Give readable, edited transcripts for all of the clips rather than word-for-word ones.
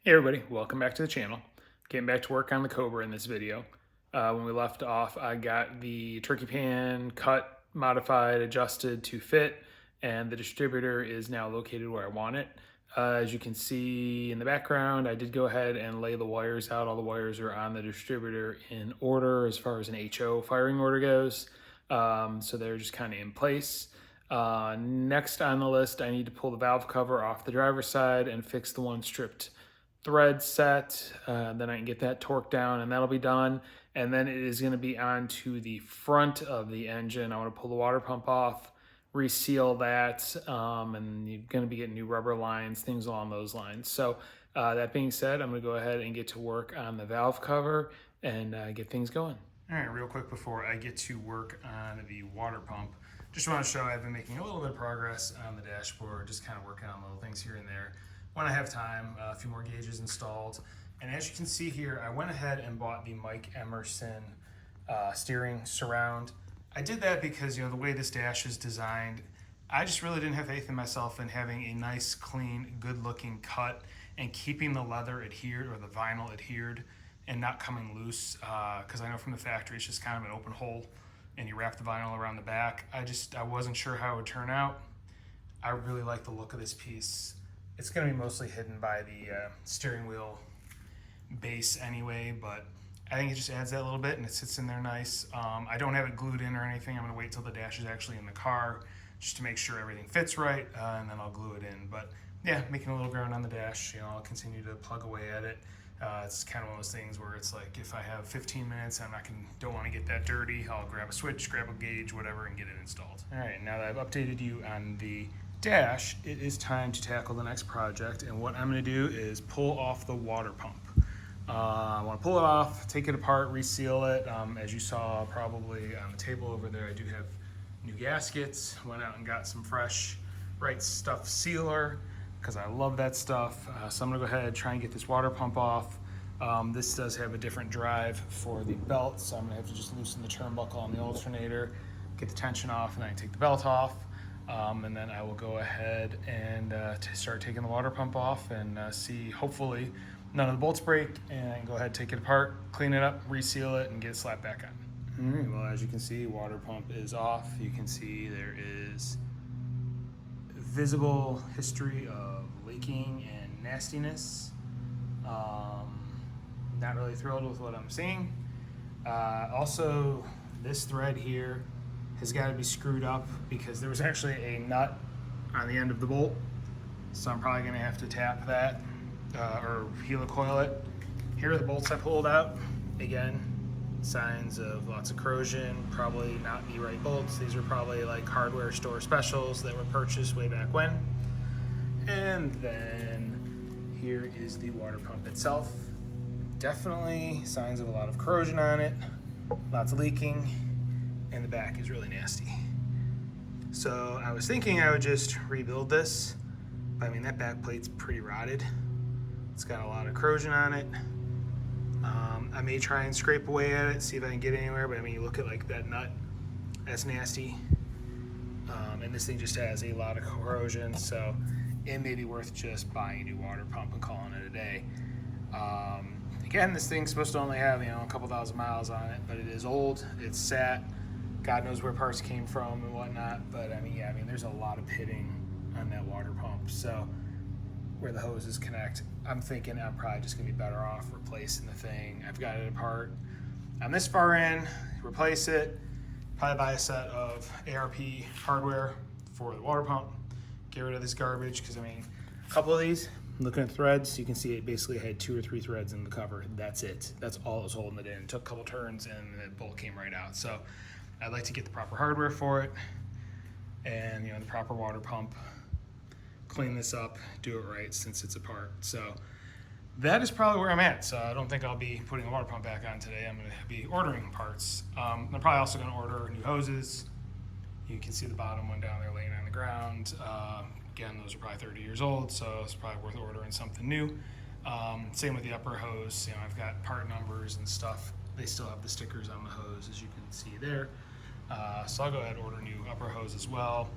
Hey everybody, welcome back to the channel. Getting back to work on the Cobra in this video. When we left off, I got the turkey pan cut, modified, adjusted to fit, and the distributor is now located where I want it. As you can see in the background, I did go ahead and lay the wires out. All the wires are on the distributor in order as far as an HO firing order goes. So they're just kind of in place. Next on the list, I need to pull the valve cover off the driver's side and fix the one stripped thread set. Then I can get that torqued down and that'll be done. And then it is going to be on to the front of the engine. I want to pull the water pump off, reseal that, and you're going to be getting new rubber lines, things along those lines. So that being said, I'm going to go ahead and get to work on the valve cover and get things going. All right, real quick before I get to work on the water pump, just want to show I've been making a little bit of progress on the dashboard, just kind of working on little things here and there. When I have time, a few more gauges installed. And as you can see here, I went ahead and bought the Mike Emerson steering surround. I did that because, the way this dash is designed, I just really didn't have faith in myself in having a nice, clean, good-looking cut and keeping the leather adhered or the vinyl adhered and not coming loose. Because I know from the factory, it's just kind of an open hole and you wrap the vinyl around the back. I wasn't sure how it would turn out. I really like the look of this piece. It's going to be mostly hidden by the steering wheel base anyway, but I think it just adds that little bit and it sits in there nice. I don't have it glued in or anything. I'm going to wait till the dash is actually in the car just to make sure everything fits right, and then I'll glue it in. But yeah, making a little ground on the dash. I'll continue to plug away at it. It's kind of one of those things where it's like if I have 15 minutes and don't want to get that dirty, I'll grab a switch, grab a gauge, whatever, and get it installed. All right, now that I've updated you on the dash, it is time to tackle the next project, and what I'm going to do is pull off the water pump. I want to pull it off, take it apart, reseal it. As you saw probably on the table over there, I do have new gaskets. Went out and got some fresh Right Stuff sealer because I love that stuff. So I'm going to go ahead and try and get this water pump off. This does have a different drive for the belt, so I'm going to have to just loosen the turnbuckle on the alternator, get the tension off, and then I take the belt off. And then I will go ahead and start taking the water pump off and see, hopefully, none of the bolts break, and I can go ahead and take it apart, clean it up, reseal it, and get it slapped back on. All right, well, as you can see, water pump is off. You can see there is visible history of leaking and nastiness. Not really thrilled with what I'm seeing. Also, this thread here has got to be screwed up because there was actually a nut on the end of the bolt. So I'm probably gonna have to tap that or helicoil it. Here are the bolts I pulled out. Again, signs of lots of corrosion, probably not the right bolts. These are probably like hardware store specials that were purchased way back when. And then here is the water pump itself. Definitely signs of a lot of corrosion on it, lots of leaking, and the back is really nasty. So I was thinking I would just rebuild this, but I mean that back plate's pretty rotted. It's got a lot of corrosion on it. I may try and scrape away at it, see if I can get anywhere, but I mean you look at like that nut, that's nasty. And this thing just has a lot of corrosion, so it may be worth just buying a new water pump and calling it a day. Again, this thing's supposed to only have a couple thousand miles on it, but it is old, it's sat. God knows where parts came from and whatnot, but I mean, there's a lot of pitting on that water pump. So where the hoses connect, I'm thinking I'm probably just gonna be better off replacing the thing. I've got it apart. I'm this far in, replace it, probably buy a set of ARP hardware for the water pump, get rid of this garbage, because I mean, a couple of these, looking at threads, you can see it basically had 2 or 3 threads in the cover. That's it. That's all that was holding it in. It took a couple turns and the bolt came right out. So I'd like to get the proper hardware for it and the proper water pump, clean this up, do it right since it's apart. So that is probably where I'm at. So I don't think I'll be putting a water pump back on today. I'm going to be ordering parts. I'm probably also going to order new hoses. You can see the bottom one down there laying on the ground. Again, those are probably 30 years old, so it's probably worth ordering something new. Same with the upper hose. I've got part numbers and stuff. They still have the stickers on the hose, as you can see there. So I'll go ahead and order new upper hose as well.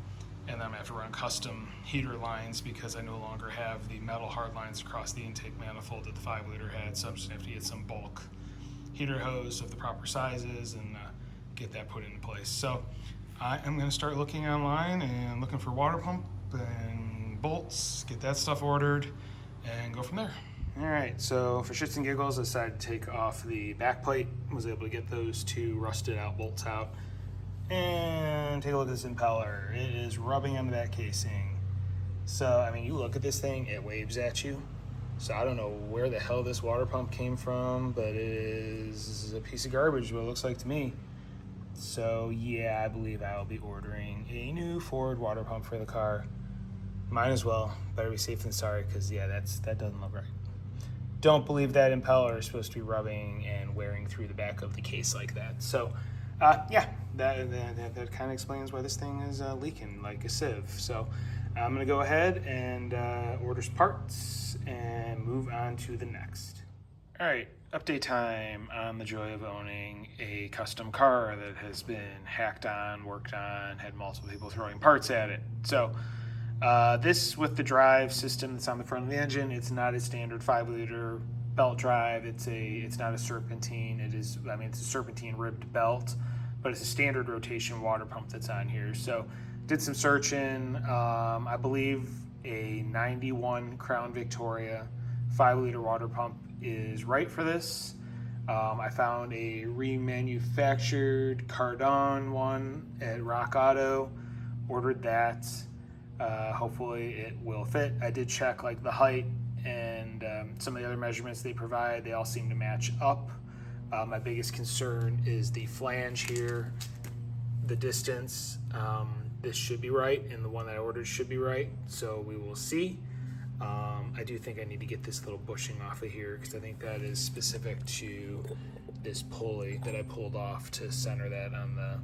and then I'm gonna have to run custom heater lines because I no longer have the metal hard lines across the intake manifold that the 5-liter had, so I'm just gonna have to get some bulk heater hose of the proper sizes and get that put into place. So I am gonna start looking online and looking for water pump and bolts, get that stuff ordered, and go from there. All right, so for shits and giggles, I decided to take off the back plate, was able to get those 2 rusted out bolts out. And take a look at this impeller. It is rubbing onto that casing. So, I mean, you look at this thing, it waves at you. So I don't know where the hell this water pump came from, but it is a piece of garbage, what it looks like to me. So yeah, I believe I'll be ordering a new Ford water pump for the car. Might as well. Better be safe than sorry, because yeah, that doesn't look right. Don't believe that impeller is supposed to be rubbing and wearing through the back of the case like that. So yeah, that kind of explains why this thing is leaking like a sieve. So I'm gonna go ahead and order parts and move on to the next. All right, update time on the joy of owning a custom car that has been hacked on, worked on, had multiple people throwing parts at it. So this with the drive system that's on the front of the engine, it's not a standard 5-liter belt drive. It's not a serpentine. It's a serpentine ribbed belt, but it's a standard rotation water pump that's on here. So did some searching. I believe a 91 Crown Victoria 5-liter water pump is right for this. I found a remanufactured Cardon one at Rock Auto, ordered that. Hopefully it will fit. I did check like the height and some of the other measurements they provide. They all seem to match up. My biggest concern is the flange here, the distance. This should be right, and the one that I ordered should be right, so we will see. I do think I need to get this little bushing off of here because I think that is specific to this pulley that I pulled off to center that on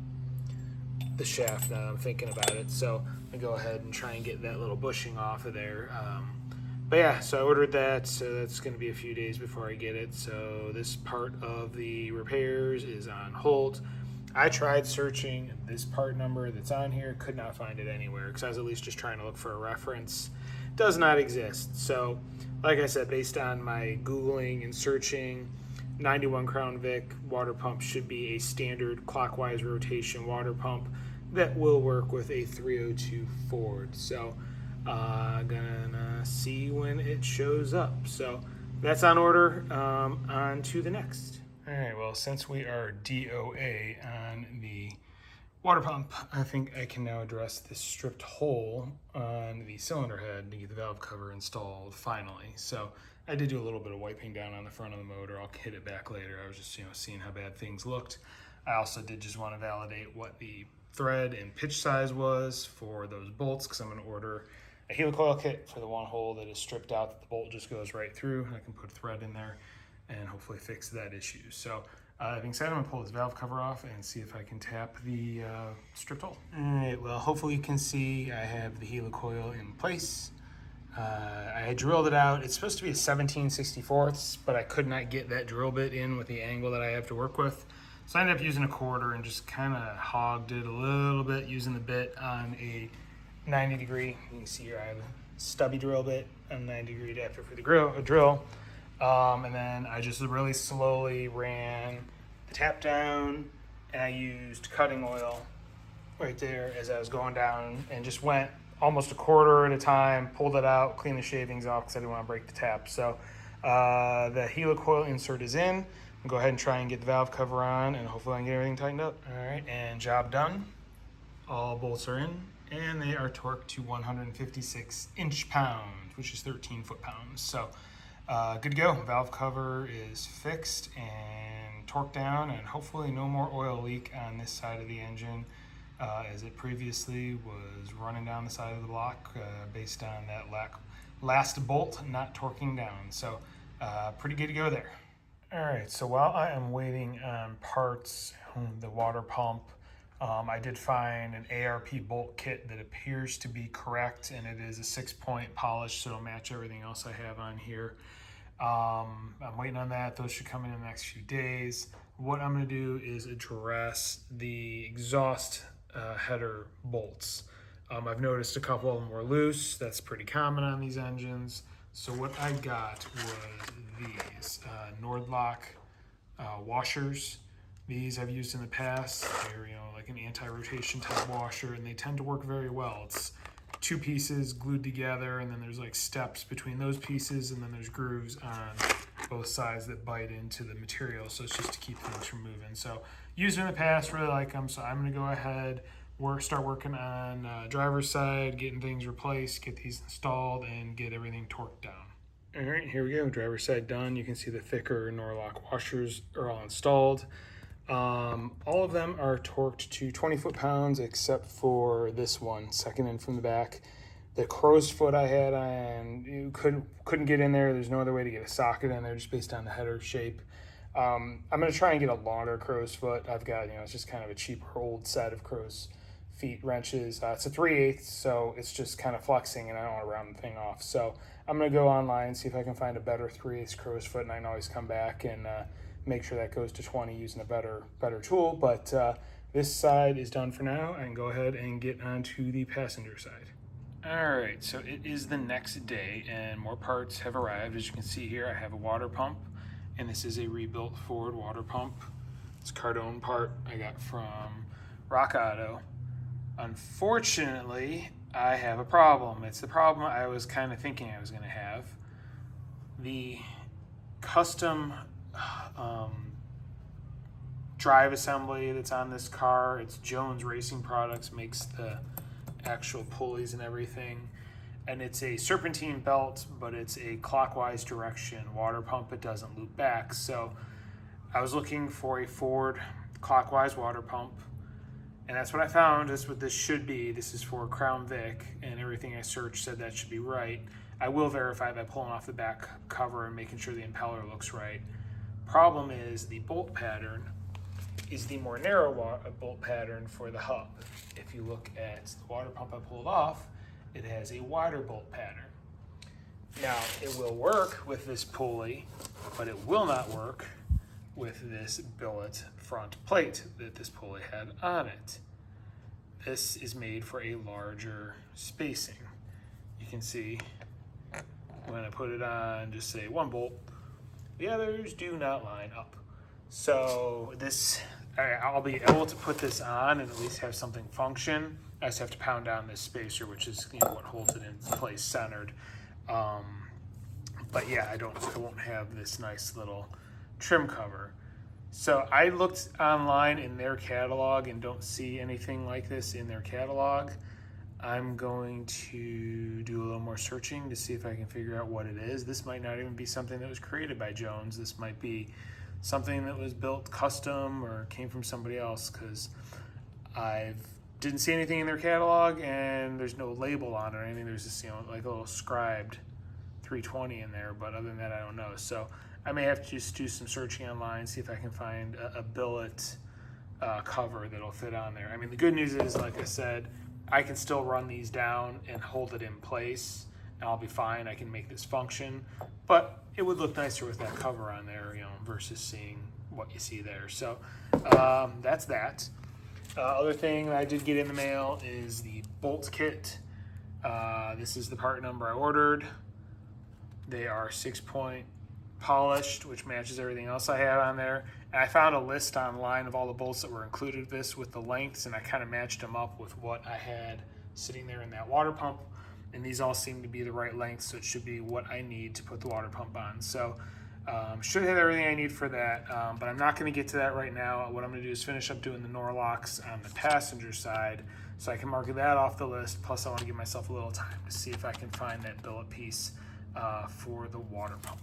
the shaft. Now I'm thinking about it, so I'm gonna go ahead and try and get that little bushing off of there. But yeah, so I ordered that, so that's gonna be a few days before I get it. So this part of the repairs is on hold. I tried searching this part number that's on here, could not find it anywhere because I was at least just trying to look for a reference. Does not exist. So like I said, based on my Googling and searching, 91 Crown Vic water pump should be a standard clockwise rotation water pump that will work with a 302 Ford. So gonna see when it shows up. So that's on order. On to the next. All right, well, since we are DOA on the water pump, I think I can now address this stripped hole on the cylinder head to get the valve cover installed finally. So I did do a little bit of wiping down on the front of the motor. I'll hit it back later. I was just seeing how bad things looked. I also did just want to validate what the thread and pitch size was for those bolts, because I'm going to order a helicoil kit for the one hole that is stripped out that the bolt just goes right through. I can put thread in there and hopefully fix that issue. So that being said, I'm gonna pull this valve cover off and see if I can tap the stripped hole. All right, well, hopefully you can see I have the helicoil in place. I drilled it out. It's supposed to be a 17/64, but I could not get that drill bit in with the angle that I have to work with. So I ended up using a quarter and just kind of hogged it a little bit using the bit on a 90 degree. You can see here I have a stubby drill bit and a 90 degree adapter for the drill. And then I just really slowly ran the tap down, and I used cutting oil right there as I was going down and just went almost a quarter at a time, pulled it out, cleaned the shavings off because I didn't want to break the tap. So the helicoil insert is in. I'll go ahead and try and get the valve cover on, and hopefully I can get everything tightened up. All right, and job done. All bolts are in, and they are torqued to 156 inch-pounds, which is 13 foot-pounds. So good to go. Valve cover is fixed and torqued down, and hopefully no more oil leak on this side of the engine as it previously was running down the side of the block based on that last bolt not torquing down. So pretty good to go there. All right, so while I am waiting on parts, the water pump, I did find an ARP bolt kit that appears to be correct, and it is a 6-point polish, so it'll match everything else I have on here. I'm waiting on that. Those should come in the next few days. What I'm going to do is address the exhaust header bolts. I've noticed a couple of them were loose. That's pretty common on these engines. So what I got was these Nordlock washers. These I've used in the past. They're, like an anti-rotation type washer, and they tend to work very well. It's two pieces glued together, and then there's like steps between those pieces, and then there's grooves on both sides that bite into the material. So it's just to keep things from moving. So used in the past, really like them. So I'm gonna go ahead, start working on driver's side, getting things replaced, get these installed, and get everything torqued down. All right, here we go. Driver's side done. You can see the thicker Norlock washers are all installed. All of them are torqued to 20 foot-pounds except for this one, second in from the back. The crow's foot I had on, you couldn't get in there. There's no other way to get a socket in there just based on the header shape. I'm going to try and get a longer crow's foot. I've got, it's just kind of a cheaper old set of crow's feet wrenches. It's a 3/8, so it's just kind of flexing, and I don't want to round the thing off. So I'm going to go online, see if I can find a better 3/8 crow's foot, and I can always come back and make sure that goes to 20 using a better tool. But this side is done for now. I can go ahead and get onto the passenger side. All right, so it is the next day, and more parts have arrived. As you can see here, I have a water pump, and this is a rebuilt Ford water pump. It's a Cardone part I got from Rock Auto. Unfortunately, I have a problem. It's the problem I was kind of thinking I was going to have. The custom drive assembly that's on this car, it's Jones Racing Products, makes the actual pulleys and everything, and it's a serpentine belt, but it's a clockwise direction water pump. It doesn't loop back. So I was looking for a Ford clockwise water pump, and that's what I found. That's what this should be. This is for Crown Vic, and everything I searched said that should be right. I will verify by pulling off the back cover and making sure the impeller looks right. Problem is the bolt pattern is the more narrow bolt pattern for the hub. If you look at the water pump I pulled off, it has a wider bolt pattern. Now, it will work with this pulley, but it will not work with this billet front plate that this pulley had on it. This is made for a larger spacing. You can see when I put it on, just say one bolt, the others do not line up. So this, I'll be able to put this on and at least have something function. I just have to pound down this spacer, which is what holds it in place centered. But yeah, I won't have this nice little trim cover. So I looked online in their catalog and don't see anything like this in their catalog. I'm going to do a little more searching to see if I can figure out what it is. This might not even be something that was created by Jones. This might be something that was built custom or came from somebody else, because I didn't see anything in their catalog and there's no label on it or anything. There's just, like a little scribed 320 in there, but other than that, I don't know. So I may have to just do some searching online, see if I can find a billet cover that'll fit on there. I mean, the good news is, like I said, I can still run these down and hold it in place, and I'll be fine. I can make this function, but it would look nicer with that cover on there, versus seeing what you see there. So that's that. Other thing that I did get in the mail is the bolt kit. This is the part number I ordered. They are 6-point polished, which matches everything else I have on there. And I found a list online of all the bolts that were included with this with the lengths, and I kind of matched them up with what I had sitting there in that water pump. And these all seem to be the right length, so it should be what I need to put the water pump on. So should have everything I need for that, but I'm not going to get to that right now. What I'm going to do is finish up doing the Norlocks on the passenger side, so I can mark that off the list. Plus, I want to give myself a little time to see if I can find that billet piece for the water pump.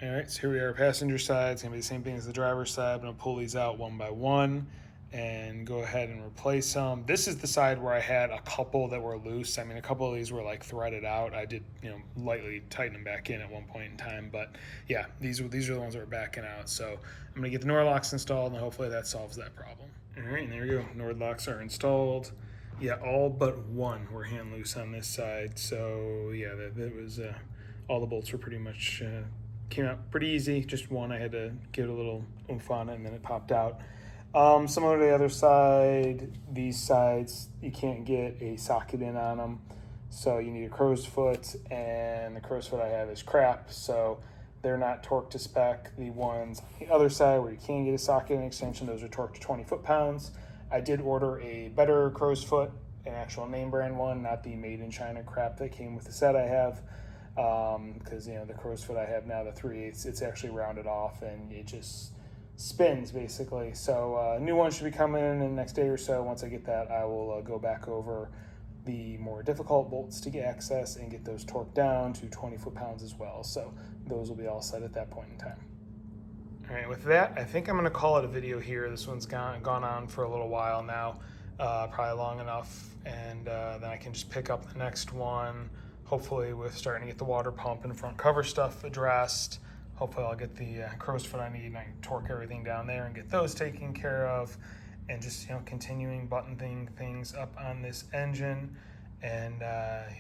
All right, so here we are, passenger side. It's going to be the same thing as the driver's side. I'm going to pull these out one by one and go ahead and replace them. This is the side where I had a couple that were loose. I mean, a couple of these were like threaded out. I did, lightly tighten them back in at one point in time. But yeah, these are the ones that were backing out. So I'm going to get the Norlocks installed, and hopefully that solves that problem. All right, and there we go. Norlocks are installed. Yeah, all but one were hand loose on this side. So yeah, that was all the bolts were pretty much came out pretty easy. Just one I had to give it a little oomph on it, and then it popped out. Similar to the other side, these sides, you can't get a socket in on them. So you need a crow's foot, and the crow's foot I have is crap. So they're not torqued to spec. The ones on the other side where you can get a socket and extension, those are torqued to 20 foot-pounds. I did order a better crow's foot, an actual name brand one, not the made in China crap that came with the set I have. Because the crow's foot I have now, the 3/8, it's actually rounded off and it just spins basically. So a new one should be coming in the next day or so. Once I get that, I will go back over the more difficult bolts to get access and get those torqued down to 20 foot-pounds as well. So those will be all set at that point in time. All right, with that, I think I'm going to call it a video here. This one's gone on for a little while now, probably long enough, and then I can just pick up the next one, hopefully with starting to get the water pump and front cover stuff addressed. Hopefully I'll get the crow's foot I need and I can torque everything down there and get those taken care of, and just continuing buttoning things up on this engine and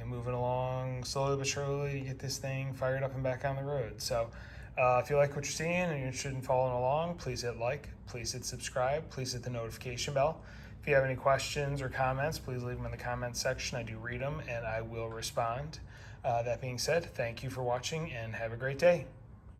moving along slowly but surely to get this thing fired up and back on the road. So if you like what you're seeing and you're interested in following along, please hit like, please hit subscribe, please hit the notification bell. If you have any questions or comments, please leave them in the comments section. I do read them and I will respond. That being said, thank you for watching and have a great day.